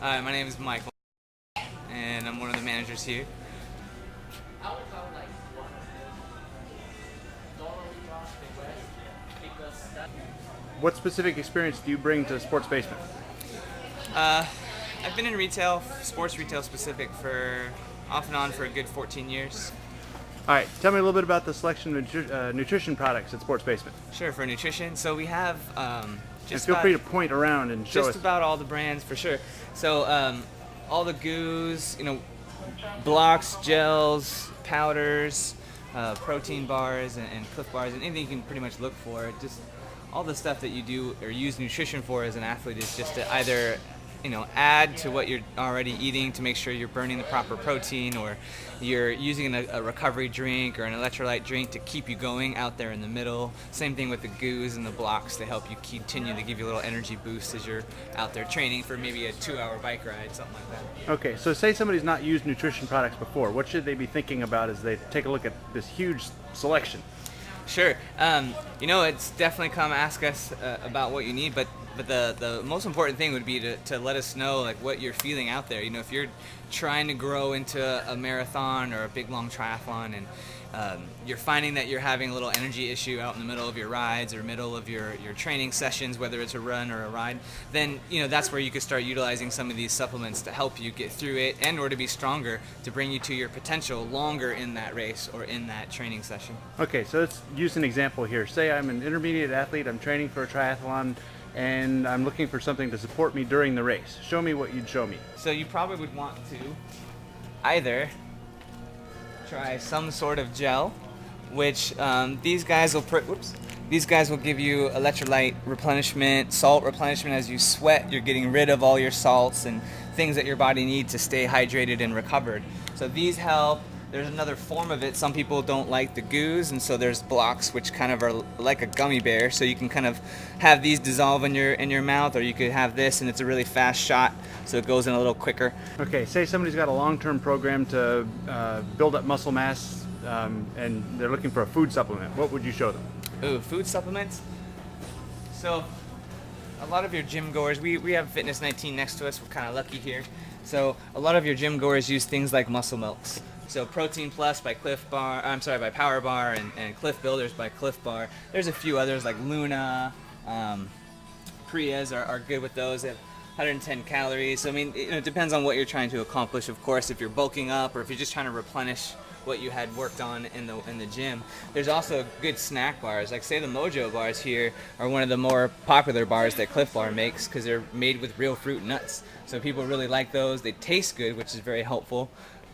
My name is Michael, and I'm one of the managers here. What specific experience do you bring to Sports Basement? Uh, I've been in retail, sports retail specific, for off and on for a good 14 years. All right, tell me a little bit about the selection of nutrition products at Sports Basement. Sure, for nutrition. So we have And just feel about, free to point around and show just us. about all the brands for sure. So all the goos, blocks, gels, powders, protein bars, and Cliff bars, and anything you can pretty much look for. Just all the stuff that you do or use nutrition for as an athlete is just to either add to what you're already eating to make sure you're burning the proper protein, or you're using a recovery drink or an electrolyte drink to keep you going out there in the middle. Same thing with the goos and the blocks to help you continue to give you a little energy boost as you're out there training for maybe a 2-hour bike ride, something like that. Okay, so say somebody's not used nutrition products before. What should they be thinking about as they take a look at this huge selection? Sure. It's definitely come ask us about what you need, but the most important thing would be to let us know like what you're feeling out there. If you're trying to grow into a marathon or a big long triathlon, and you're finding that you're having a little energy issue out in the middle of your rides or middle of your training sessions, whether it's a run or a ride, then that's where you could start utilizing some of these supplements to help you get through it and or to be stronger, to bring you to your potential longer in that race or in that training session. Okay, so let's use an example here. Say I'm an intermediate athlete, I'm training for a triathlon, and I'm looking for something to support me during the race. Show me what you'd show me. So you probably would want to either try some sort of gel, which these guys will give you electrolyte replenishment, salt replenishment. As you sweat, you're getting rid of all your salts and things that your body needs to stay hydrated and recovered. So these help. There's another form of it. Some people don't like the goos, and so there's blocks, which kind of are like a gummy bear. So you can kind of have these dissolve in your mouth, or you could have this, and it's a really fast shot, so it goes in a little quicker. Okay, say somebody's got a long-term program to build up muscle mass, and they're looking for a food supplement. What would you show them? Ooh, food supplements. So a lot of your gym goers, we have Fitness 19 next to us. We're kind of lucky here. So a lot of your gym goers use things like muscle milks. So Protein Plus by by Power Bar, and Cliff Builders by Cliff Bar. There's a few others like Luna, Prias are good with those. They have 110 calories. So it depends on what you're trying to accomplish, of course, if you're bulking up or if you're just trying to replenish what you had worked on in the gym. There's also good snack bars, like say the Mojo bars here are one of the more popular bars that Cliff Bar makes, because they're made with real fruit and nuts. So people really like those. They taste good, which is very helpful.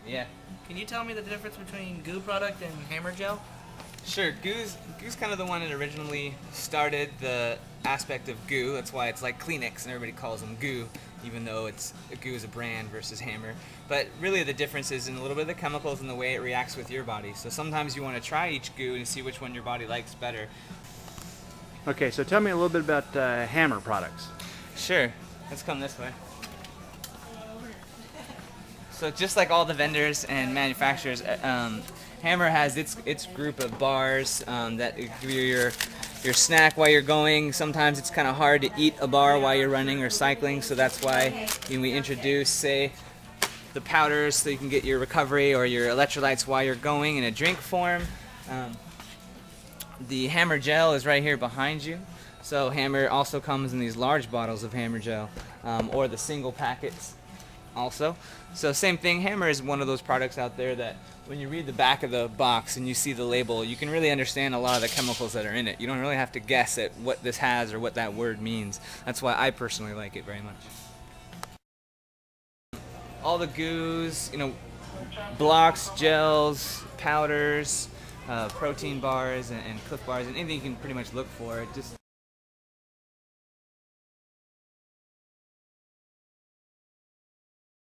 Yeah. Can you tell me the difference between goo product and hammer gel? Sure. Goo's kind of the one that originally started the aspect of goo. That's why it's like Kleenex and everybody calls them goo, even though goo is a brand versus hammer. But really the difference is in a little bit of the chemicals and the way it reacts with your body. So sometimes you want to try each goo and see which one your body likes better. Okay, so tell me a little bit about hammer products. Sure. Let's come this way. So just like all the vendors and manufacturers, Hammer has its group of bars that give you your snack while you're going. Sometimes it's kind of hard to eat a bar while you're running or cycling, so that's why we introduce, say, the powders so you can get your recovery or your electrolytes while you're going in a drink form. The Hammer gel is right here behind you. So Hammer also comes in these large bottles of Hammer gel, or the single packets also. So same thing, Hammer is one of those products out there that when you read the back of the box and you see the label, you can really understand a lot of the chemicals that are in it. You don't really have to guess at what this has or what that word means. That's why I personally like it very much. All the goos, blocks, gels, powders, protein bars, and Cliff bars, and anything you can pretty much look for. Just